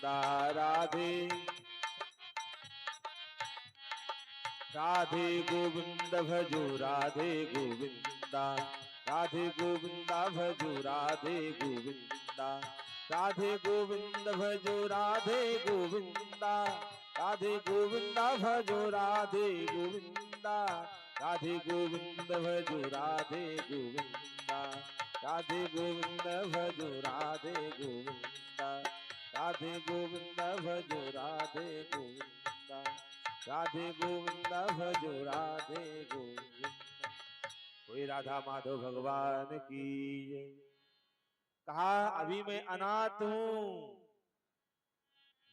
राधे राधे गोविंद भजो राधे गोविंदा राधे गोविंदा भजो राधे गोविंदा राधे गोविंद भजो राधे गोविंदा राधे गोविंदा भजो राधे गोविंदा राधे गोविंद भजो राधे गोविंदा राधे गोविंद भजो राधे गोविंदा राधे गोविंद भजो राधे गोविंदा राधे गोविंद भजो राधे गोविंद। कोई राधा माधव भगवान की जय। कहा अभी मैं अनाथ हूं,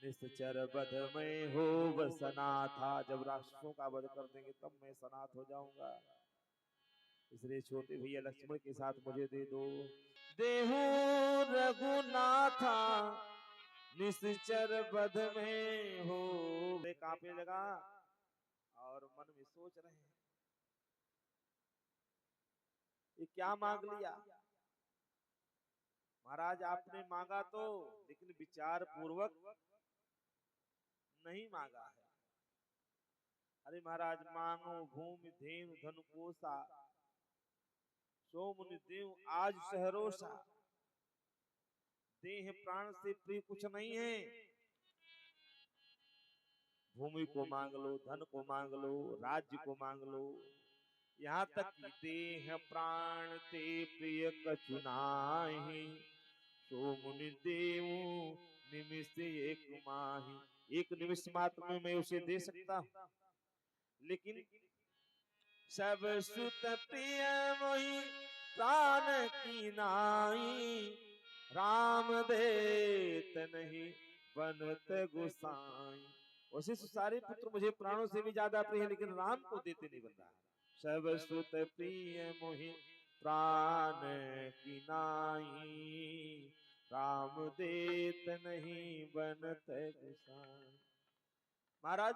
निश्चर वध में हो बसना था। जब राक्षसों का वध कर देंगे तब मैं सनाथ हो जाऊंगा, इसलिए छोटे भैया लक्ष्मण के साथ मुझे दे दो। देहू रघुनाथा निश्चर वध में हो। कांपने लगा और मन में सोच रहे हैं ये क्या मांग लिया महाराज। आपने मांगा तो, लेकिन विचार पूर्वक नहीं मांगा है। अरे महाराज, मांगो भूमि धेनु धन कोसा, सोमुनि देव आज सहरोसा। देह प्राण से प्रिय कुछ नहीं है। भूमि को मांग लो, धन को मांग लो, राज्य को मांग लो, यहाँ तक कि देह प्राण ते प्रिय कछु नाहि। सो मुनि देव निमिष एक माही। एक निमिष मात्र में मैं उसे दे सकता हूँ, लेकिन सब सुत प्रिय मोहि प्राण की नाई। राम देत नहीं बनत गोसाई। वैसे सारे पुत्र मुझे प्राणों से भी ज्यादा प्रिय है, लेकिन राम को देते नहीं बन रहा। सब सुत प्रिय मोहि प्राण की नाई। राम देत नहीं बनत गोसाई। महाराज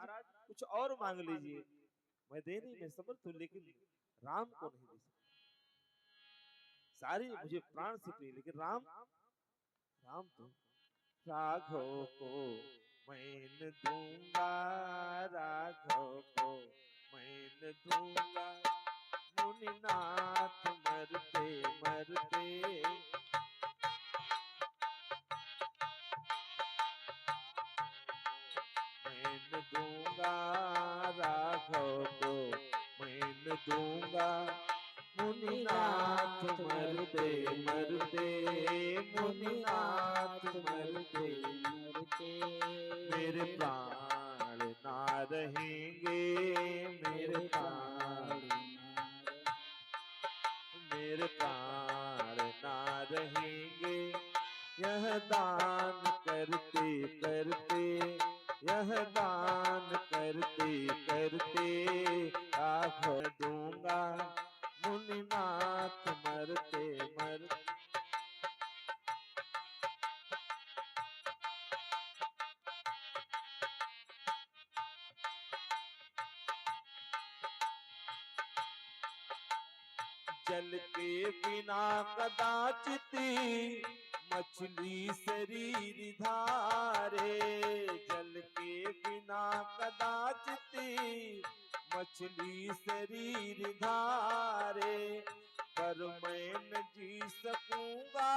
कुछ और मांग लीजिए, मैं देने में समर्थ हूं, लेकिन राम को नहीं दे सकता। सारे मुझे प्राण से प्रिय, लेकिन राम तो राघव को मैं दूंगा, राघव को मैं दूंगा। मुनिनाथ मरते मरते मैं दूंगा, राघव को मैं दूंगा। मुनिनाथ मरते मरते, मुनिनाथ मरते मरते मेरे प्राण ना रहेंगे। मेरे प्राण ना रहेंगे। यह दान करते करते, यह दान करते करते आँख दूंगा। मुनिनाथ मरते मरते। जल के बिना कदाचित मछली शरीर धारे। जल के बिना कदाचित मछली शरीर धारे। पर मैं न जी सकूंगा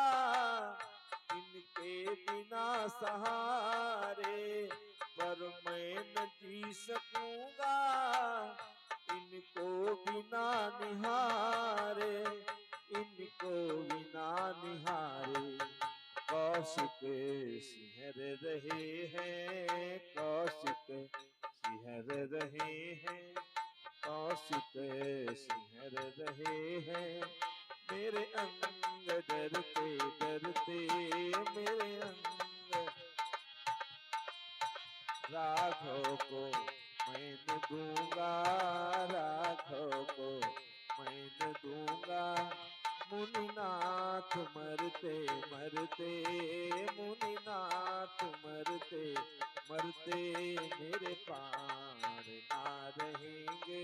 इनके बिना सहारे। पर मैं न जी सकूंगा इनको बिना निहारे। इनको बिना निहारे। कौशिक सिंहर रहे हैं, कौशिक सिंहर रहे हैं, कौशिक सिंहर रहे हैं। मेरे अंग डरते डरते, मेरे अंग। राघव को मैं दूंगा, राघव को मैं दूंगा। मुनिनाथ मरते मरते, मुनिनाथ मरते मरते मेरे प्राण ना रहेंगे।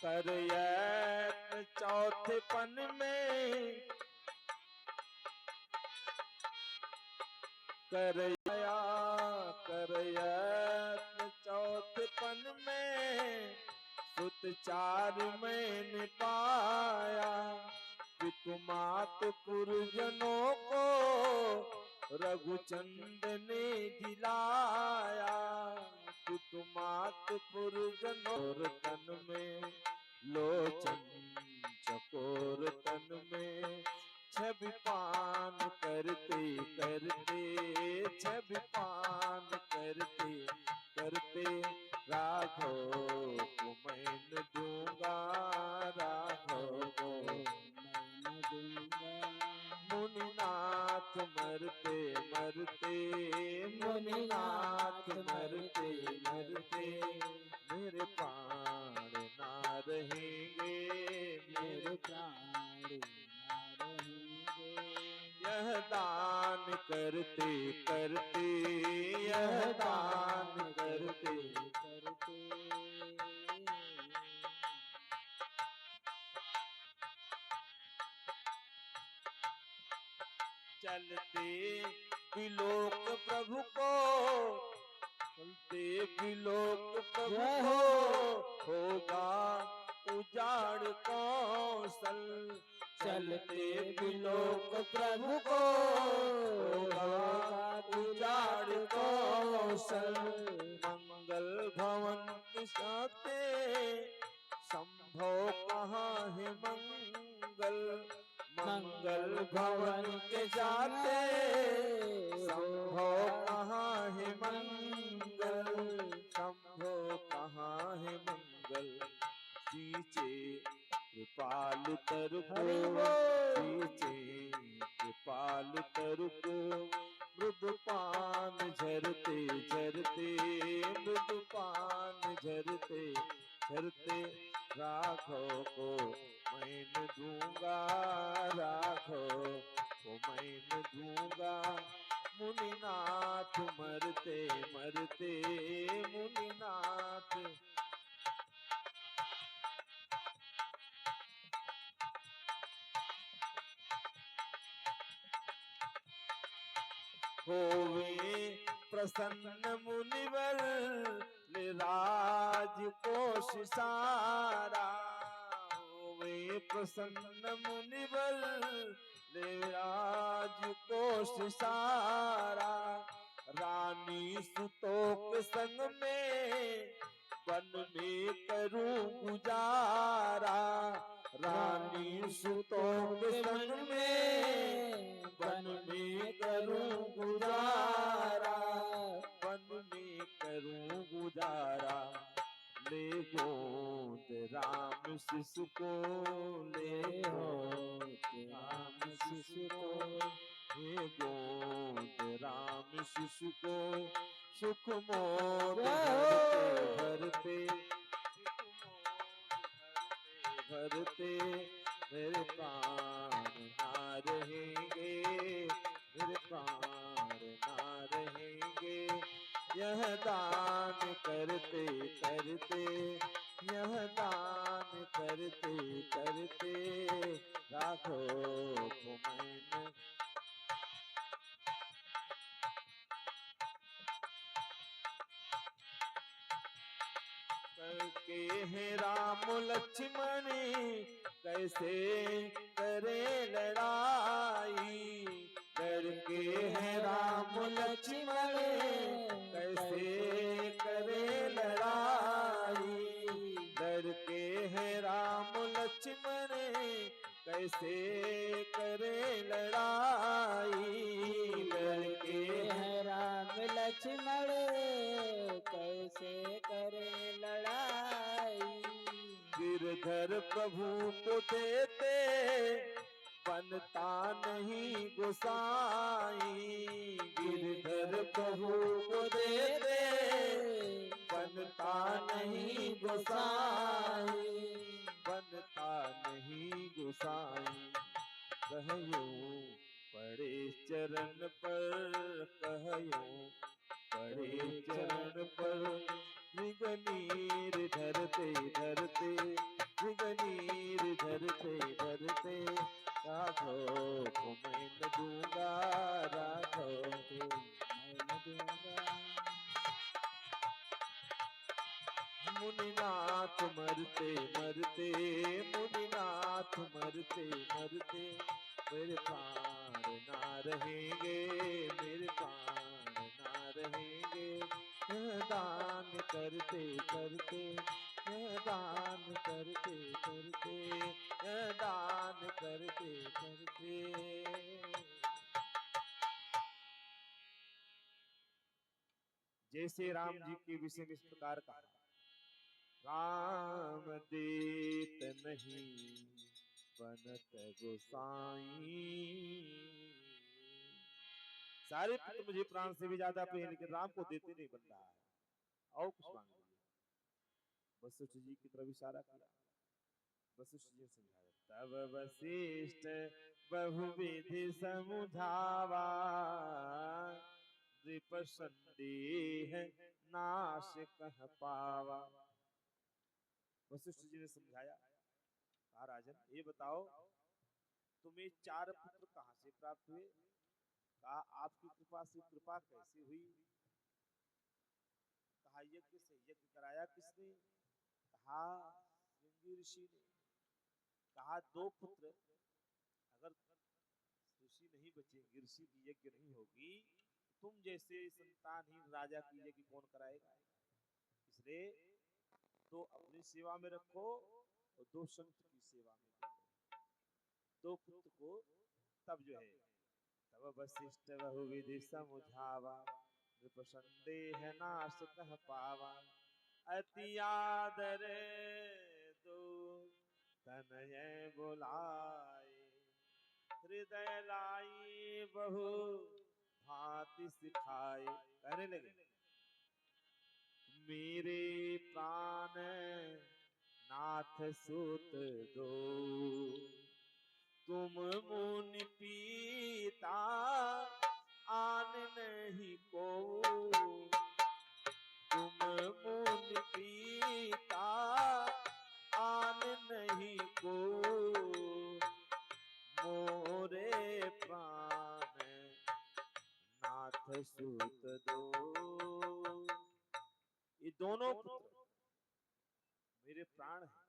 कर यत्न चौथे पन में, कर यत्न चौथे पन में, सुत चार मैंने पाया। पितुमात पुरजनों को रघुचंद ने दिलाया। पितुमात पुरजनों तन में, लोचन चकोर तन में, छवि पान करते करते, छवि पान करते करते, राघव को मैं न दूंगा, राघव को मैं न दूंगा। मुनिनाथ मरते मरते, मुनिनाथ मरते मरते, मेरे प्राण ना रहेंगे, मेरे प्राण ना रहेंगे। यह दान करते करते, यह दान करते करते, चलते विलोक प्रभु को, चलते विलोक प्रभु को, होगा उजाड़ कौशल। चलते विलोक प्रभु को, होगा उजाड़ कौशल। मंगल भवन जाते, संभव कहाँ है मंगल। मंगल भवन के जाते, संभव कहाँ है मंगल, संभव कहाँ है मंगल। सींचे कृपाल तर को, सींचे कृपाल तर को, मृदुपान झरते झरते, मृदुपान झरते झरते, राघव को मैं न दूंगा, राघव को मैं न दूंगा। मुनिनाथ मरते मरते, मुनिनाथ होवे प्रसन्न मुनिवर, ले राजकोष सारा। होवे प्रसन्न मुनिवर, ले राजकोष सारा। रानी सुतों के संग में, वन में करूं गुजारा। रानी सुतों के संग में, वन में करूं गुजारा, वन में करूं गुजारा। ले गोद राम शिशु को, ले गोद राम शिशु को, ले गोद राम शिशु को, सुख मोद भरते भरते, मेरे प्राण ना रहेंगे, मेरे प्राण ना रहेंगे। यह दान करते करते, यह दान करते करते, राघव को मैंने करके है राम लक्ष्मण, कैसे करे लड़ाई। करके है राम लक्ष्मण, कैसे करे लड़ाई। करके है राम लक्ष्मण, कैसे करे लड़ाई। करके है राम लक्ष्मण, कैसे करे लड़ाई। गिरधर प्रभु को देते, बनता नहीं गोसाई। गिरधर प्रभु को देते, बनता नहीं गोसाई, बनता नहीं गोसाई। कहयो पड़े चरण पर, कहयो पड़े चरण पर, मृगनीर धरते धरते, दिगनीर धरते धरते राघव को मैं न दूंगा, राघव को मैं न दूंगा। मुनिनाथ मरते मरते, मुनिनाथ मरते मरते, मेरे प्राण ना रहेंगे, मेरे प्राण ना रहेंगे। दान करते करते, दान करते करते, दान करते करते। जैसे राम जी के विषय में इस प्रकार कहा, राम देत नहीं बनत गोसाई। सारे पुत्र मुझे प्राण से भी ज्यादा प्रिय, लेकिन राम को देते नहीं बन रहा है। और कुछ मांग लीजिए। वशिष्ठ जी की तरफ इशारा किया। वशिष्ठ जी समझाया, तब वशिष्ठ बहुविधि समुझावा, नृप संदेह नाश कह पावा। वशिष्ठ जी ने समझाया, कहा राजन ये बताओ तुम्हें 4 पुत्र कहां से प्राप्त हुए? कहा आपकी कृपा से। कृपा कैसे हुई? कहा यज्ञ से। यज्ञ कराया किसने? कहा श्रृंगी ऋषि ने। कहा 2 पुत्र, अगर ऋषि नहीं बचेंगे, ऋषि की यज्ञ नहीं होगी, तुम जैसे संतानहीन राजा की यज्ञ कौन कराएगा? इसलिए 2 अपनी सेवा में रखो और 2 संत की सेवा में दे दो। 2 पुत्र को तब जो है, तब वशिष्ठ बहुविधि समुझावा, नृप संदेह नाश कह पावा। अति आदर दो तनय बुलाए, हृदय लाई बहु भांति सिखाए। कहने लगे, मेरे प्राण नाथ सुत दो, तुम मुनि पीता आन नहीं को, तुम मुनि पीता आन नहीं को, मोरे प्राण नाथ सुत दो। ये दोनों पुत्र मेरे प्राण हैं,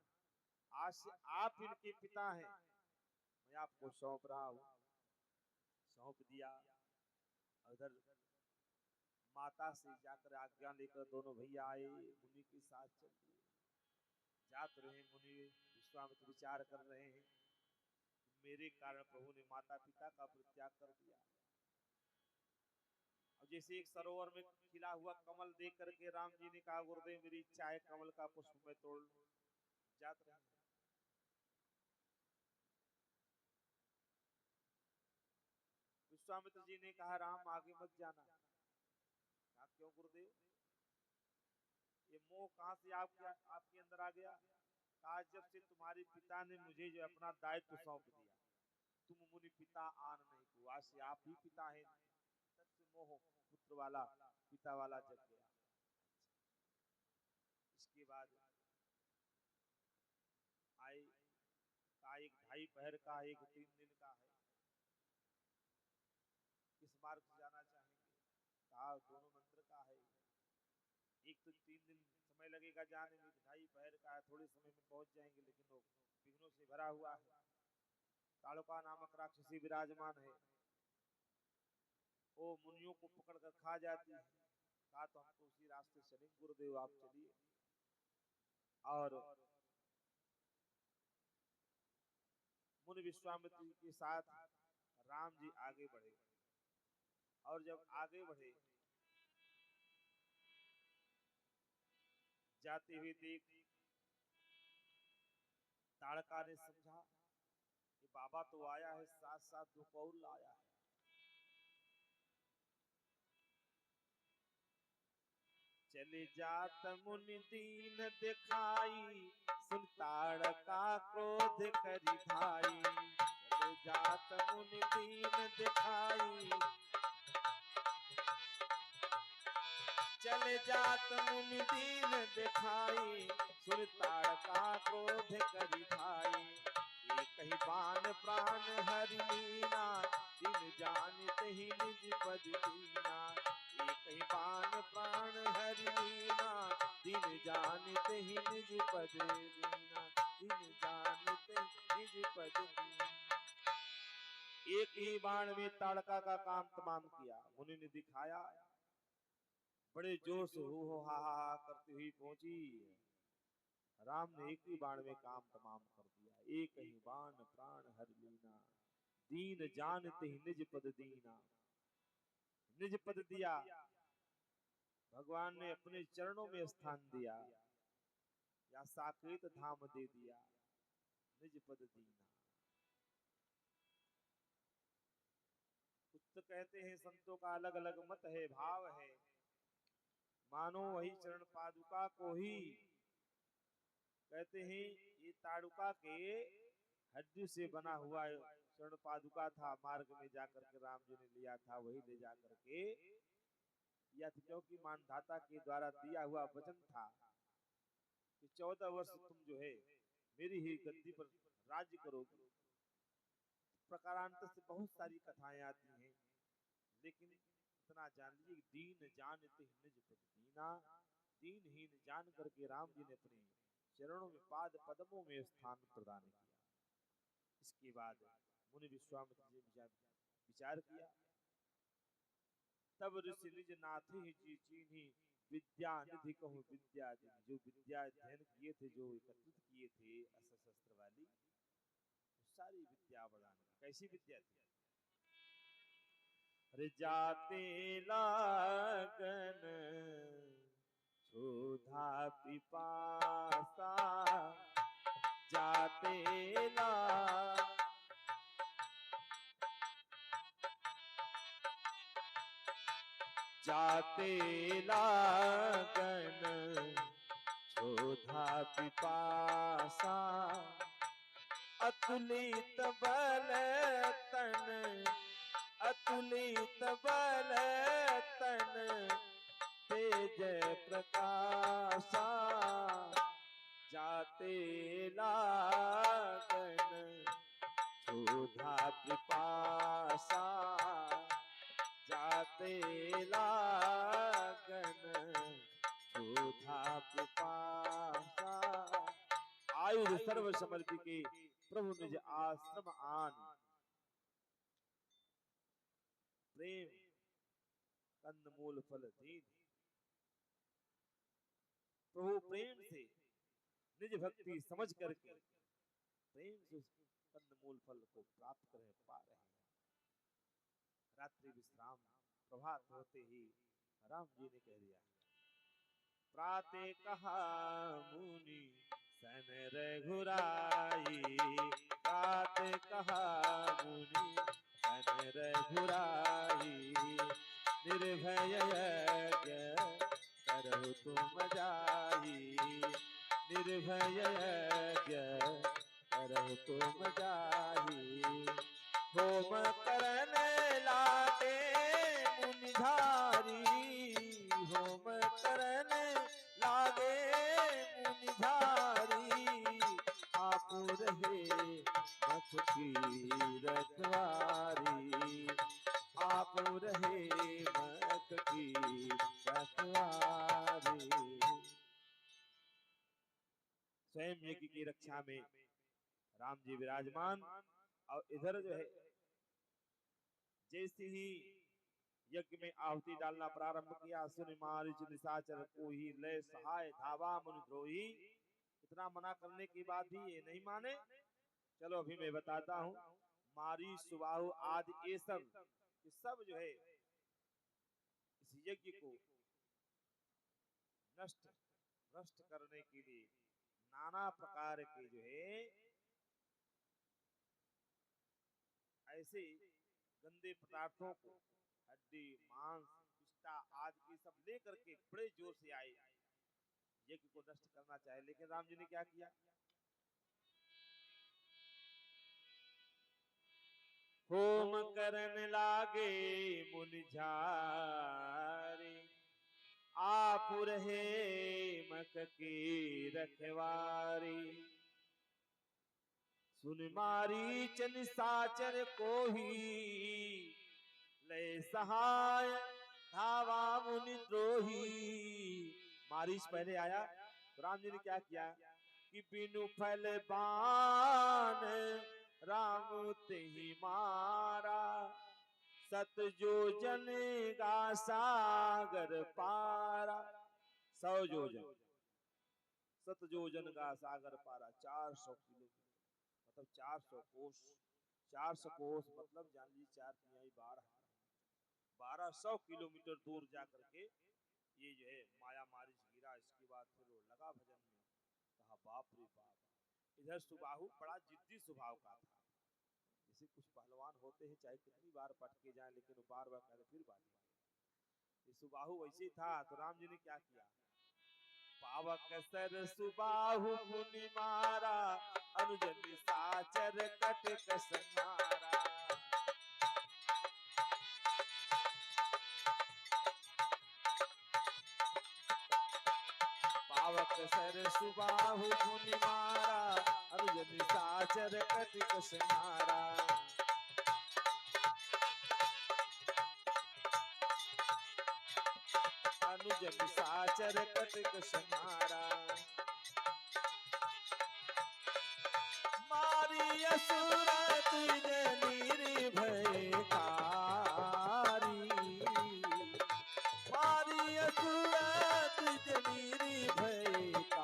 आज से आप इनके पिता हैं, मैं आपको सौंप रहा हूं। सौंप दिया। उधर माता से जाकर आज्ञा लेकर दोनों भैया आए, मुनि के साथ चल दिए। जात रहे मुनि, विश्वामित्र विचार कर रहे हैं, मेरे कारण प्रभु ने माता पिता का परित्याग कर दिया। अब जैसे एक सरोवर में खिला हुआ कमल देख करके राम जी ने कहा, गुरुदेव मेरी इच्छा है कमल का पुष्प में तोड़ लूं। जात रहे हैं। विश्वामित्र जी ने कहा, राम आगे मत जाना। कहा क्यों गुरुदेव? ये मोह कहां से आपके अंदर आ गया? कहा जब से तुम्हारे पिता ने मुझे जो अपना दायित्व सौंप दिया, तुम मुनि पिता आन नहीं को, आज से आप ही पिता हैं, तब से मोह पुत्र वाला पिता वाला जग गया। इसके बाद आए, कहा एक 2.5 पहर का, एक 3 दिन का है, किस मार्ग से जाना चाहेंगे? कहा दोनों मंत्र का है। एक तो 3 दिन समय लगेगा जाने में, 2.5 पहर का है, थोड़े समय में पहुंच जाएंगे, लेकिन वो विघ्नों से भरा हुआ है। ताड़का नामक राक्षसी विराजमान है, वो मुनियों को पकड़ कर खा जाती है। कहा तो हम तो उसी रास्ते चलेंगे गुरुदेव, आप चलिए। और मुनि विश्वामित्र के साथ राम जी आगे बढ़े, और जब आगे बढ़े, जाते हुए देख ताड़का ने समझा कि बाबा तो आया है, साथ साथ 2 पौर लाया है। चले जात मुनि दीन दिखाई, सुन ताड़का क्रोध करि भाई। चले जात मुनि दीन दिखाई, चले जात मुनि दीन दिखाई, सुर ताड़का क्रोध करि भाई। एक ही बान प्राण हरि लीना, दिन जानते ही निज पद दीना। एक ही बान प्राण हरि लीना, दिन जानते ही निज पद दीना। दिन जानते निज पद दीना। एक ही बाण में ताड़का का काम तमाम किया। मुनि ने दिखाया, बड़े जोर से हो हा करती हुई पहुंची। राम ने एक ही बाण में काम तमाम कर दिया। एक ही बाण प्राण हर लीना, दीन जानते ही निज पद दीना। निज पद दिया, भगवान ने अपने चरणों में स्थान दिया, या साकेत धाम दे दिया। निज पद दीना। कुछ तो कहते हैं संतों का अलग अलग मत है, भाव है। मानो वही चरण पादुका को ही कहते हैं ये ताड़ुका के हड्डी से बना हुआ चरण पादुका था। मार्ग में जाकर के राम जी ने लिया था, वही ले जाकर के या क्योंकि मानधाता के द्वारा दिया हुआ वचन था कि 14 वर्ष तुम जो है मेरी ही गद्दी पर राज्य करोगे। प्रकारांतर से बहुत सारी कथाएं आती हैं, लेकिन इतना जान लीजिए, दीन जानते ही निज पद दीना। दीनहीन जान करके राम जी ने अपने चरणों में पाद पद्मों में स्थान प्रदान किया। इसके बाद मुनि विश्वामित्र जी विचार किया। तब ऋषि निज नाथ ही जी चीन्ही, विद्या निधि कहूँ विद्या दिन। जो विद्या अध्ययन किए थे, जो एकत्रित किए थे अस्त्र शस्त्र वाली, सारी विद्या प्रदान की। कैसी विद्या थी? अरे जाते लागन क्षुधा पिपासा, जाते जाते लागन क्षुधा पिपासा। अतुलित बल तन, अतुलित बल तन, तेज प्रकाशा। जाते लागन क्षुधा पिपासा, जाते लागन क्षुधा पिपासा। आयुध सर्व समर्पिके, प्रभु निज आश्रम आन। प्रेम कंदमूल फल दीन। प्रभु प्रेम से निज भक्ति समझ करके प्रेम से उस कंदमूल फल को प्राप्त कर पा रहे हैं। रात्रि विश्राम, प्रभात होते ही राम जी ने कह दिया, प्राते कहा मुनि सन रघुराई। प्राते कहा मुनि सन रघुराई, निर्भय यज्ञ करहु तुम जाई। निर्भय यज्ञ करहु तुम जाई। होम करन लागे मुनिधारी, होम करन लागे मुनिधारी। आपु रहे मख की रखवारी, आपु रहे मख की रखवारी। स्वयं यज्ञ की रक्षा में राम जी विराजमान। और इधर जो है जैसे ही यज्ञ में आहुति डालना प्रारंभ किया, सुन मारीच निशाचर को ही लय सहाय धावा मुनिद्रोही। इतना मना करने के बाद भी ये नहीं माने। चलो अभी मैं बताता हूँ। मारी सुबाहु आदि ये सब जो है इस यज्ञ को नष्ट भ्रष्ट करने के लिए नाना प्रकार के जो है ऐसे गंदे पदार्थों को, हड्डी मांस पिष्टा आदि की सब लेकर के बड़े जोर से आए यज्ञ को नष्ट करना चाहे। लेकिन राम जी ने क्या किया? होम करन लागे मुनिझारे, बापुर है मक की रखवारी, सुन मारी चन साचर को ही ले सहाय धावा मुनि द्रोही। मारीच पहले आया तो राम जी ने क्या किया कि बिनु फल बाण राम ते ही मारा, सत योजन का सागर पारा। 100 योजन, सत योजन का सागर पारा, 400 किलोमीटर मतलब 400 कोस। 400 कोस मतलब जान लीजिए 4 तिहाई 1200 किलोमीटर दूर जा करके ये जो है माया मारीच गिरा। इसके बाद फिर वो लगा भजन में, कहा बाप रे बाप। इधर सुबाहु बड़ा जिद्दी स्वभाव का था। जैसे कुछ पहलवान होते हैं, चाहे कितनी बार पटके जाए लेकिन वो बार बार कहते फिर बाजी। ये सुबाहु वैसे ही था। तो राम जी ने क्या किया, पावक सर सुबाहु मुनि मारा, अनुजन साचर कटक संहारा। पावक सर सुबाहु मुनि मारा, अनुजन साचर कटक संहारा। अनुजन साचर कटक संहारा। मारी असुरत जनीर भयकारी, मारी असुरत जनीर भयकारी।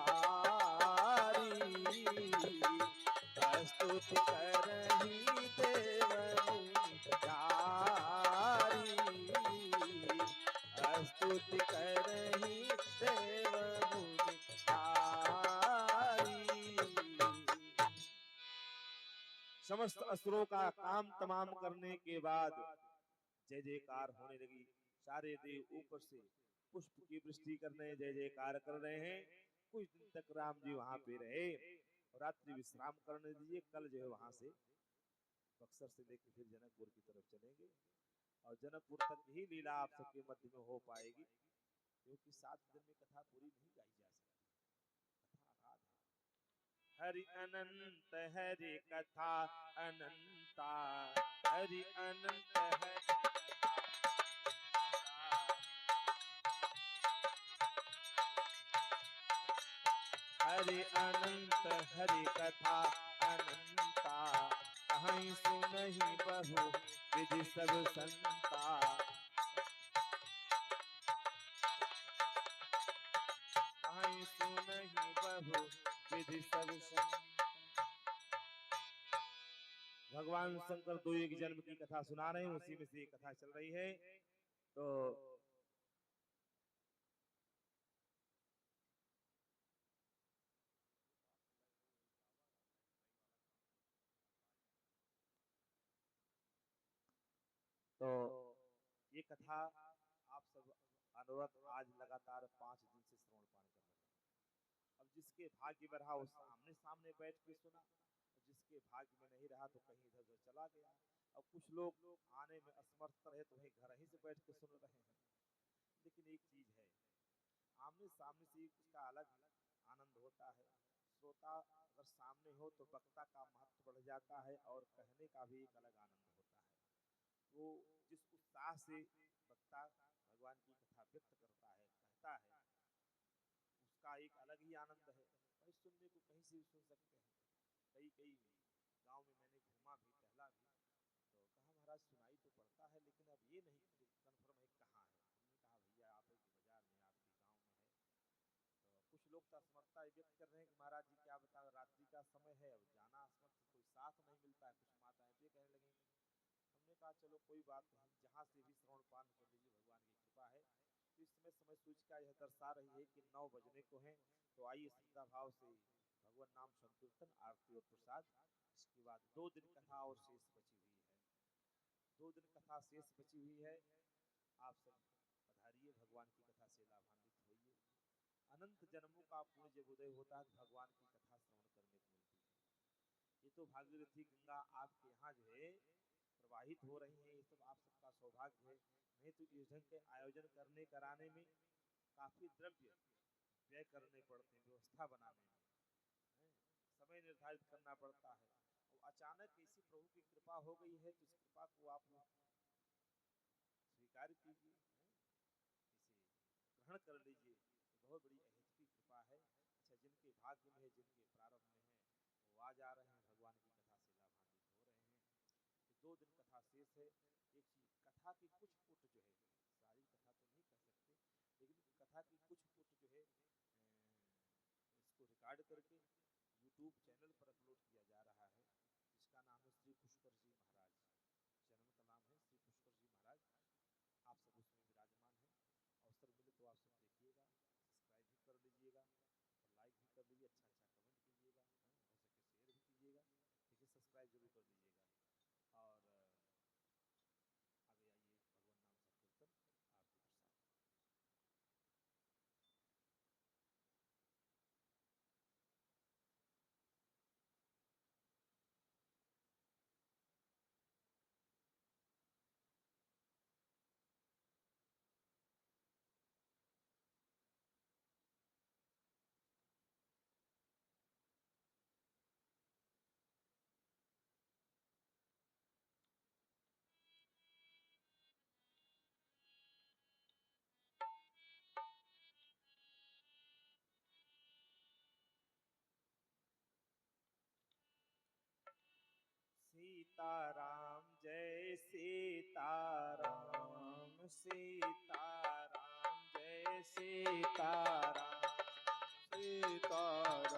स्तुति करहि देव मुनि चारी, स्तुति करहि देव मुनि चारी। समस्त असुरों का काम तमाम करने के बाद जय जयकार होने लगी। सारे देव ऊपर से पुष्प की वृष्टि करने जय जयकार कर रहे हैं। कुछ दिन तक राम जी वहां पे रहे और रात्रि विश्राम करने दीजिए। कल जो है वहां से बक्सर से लेकर फिर जनकपुर की तरफ चलेंगे और जनकपुर तक ही लीला आप सबके मध्य में हो पाएगी, क्योंकि 7 दिन में कथा पूरी नहीं गाई जा सकती। कथा अगाध है। हरि अनंत हरि कथा अनंता, हरि अनंत हरि अनंत हरि कथा अनंता, कहीं सुनहि बहु विधि सब संता। कहीं सुनहि बहु विधि सब संता। भगवान शंकर दो एक जन्म की कथा सुना रहे हैं, उसी में से एक कथा चल रही है। तो ये कथा आप सब अनवरत आज लगातार 5 दिन से श्रवण पान कर रहे हैं। अब जिसके भाग्य में रहा वो सामने सामने बैठ के सुना, और जिसके भाग्य में नहीं रहा तो कहीं इधर उधर चला गया। अब कुछ लोग आने में असमर्थ रहे तो वही घर ही से बैठ के सुन रहे हैं। लेकिन एक चीज है, आमने सामने से उसका अलग आनंद होता है। श्रोता अगर सामने हो तो वक्ता का महत्व बढ़ जाता है और कहने का भी एक अलग आनंद होता है। वो जिस उत्साह से वक्ता भगवान की कथा व्यक्त करता है, कहता है, उसका एक अलग ही आनंद है। भाई सुनने को कहीं से भी सुन सकते हैं। कई कई गांव में मैंने घूमा भी, टहला भी, तो कहा महाराज सुनाई तो पड़ता है लेकिन अब ये नहीं कन्फर्म है कहाँ है। हमने कहा भैया आप एक बाजार में, आपके गांव में है। तो कुछ लोग तो असमर्थता व्यक्त कर रहे हैं कि महाराज जी क्या बता, रात्रि का समय है, अब जाना असमर्थ, कोई साथ नहीं मिलता है। कुछ माताएं तो ये कहने लगी। हमने कहा चलो कोई बात नहीं, जहाँ से भी श्रवण पान कर लीजिए, भगवान की कृपा है। तो इस समय समय सूचिका यह दर्शा रही है कि 9 बजने को है। तो आइए श्रद्धा भाव से भगवान नाम संकीर्तन, आरती और प्रसाद। इसके बाद 2 दिन कथा और शेष बची हुई है। 2 दिन कथा शेष बची हुई है। आप सब पधारिए, भगवान की कथा से लाभान्वित होइए। अनंत जन्मों का पुण्य जब उदय होता है तो भगवान की कथा श्रवण करने को मिलती है। ये तो भागीरथी गंगा आपके यहाँ जो है प्रवाहित हो रही है, ये सब आप सबका सौभाग्य है। नहीं तो इस ढंग के आयोजन करने कराने में काफी द्रव्य व्यय करने पड़ते हैं व्यवस्था बनाने में, हैं? समय निर्धारित करना पड़ता है। और अचानक ऐसी प्रभु की कृपा हो गई है तो इस कृपा को आप स्वीकार कीजिए, हैं? इसे ग्रहण कर लीजिए। ये बहुत बड़ी अहेतुकी कृपा है। अच्छा, जिनके भाग्य में है, जिनके प्रारब्ध में है, वो आज आ रहे हैं, भगवान की कथा से लाभान्वित हो रहे हैं। ये 2 दिन कथा शेष है। एक चीज, कथा की कुछ पुट जो है, सारी कथा तो नहीं कह सकते, लेकिन कथा की कुछ पुट जो है इसको रिकॉर्ड करके यूट्यूब चैनल पर अपलोड किया जा रहा है, जिसका नाम है श्री पुष्कर जी महाराज। चैनल का नाम है श्री पुष्कर जी महाराज। आप सब उसमें विराजमान हैं। अवसर मिले तो आप सब देखिएगा, सब्सक्राइब भी कर लीजिएगा और लाइक भी कर लीजिए, अच्छा अच्छा कमेंट कीजिएगा, हो सके शेयर भी कीजिएगा। देखिए, सब्सक्राइब जरूर कर लीजिएगा। और आगे आइए, भगवान नाम संकीर्तन, आरती प्रसाद। सीताराम जय सीताराम, सीताराम जय सीताराम, सीताराम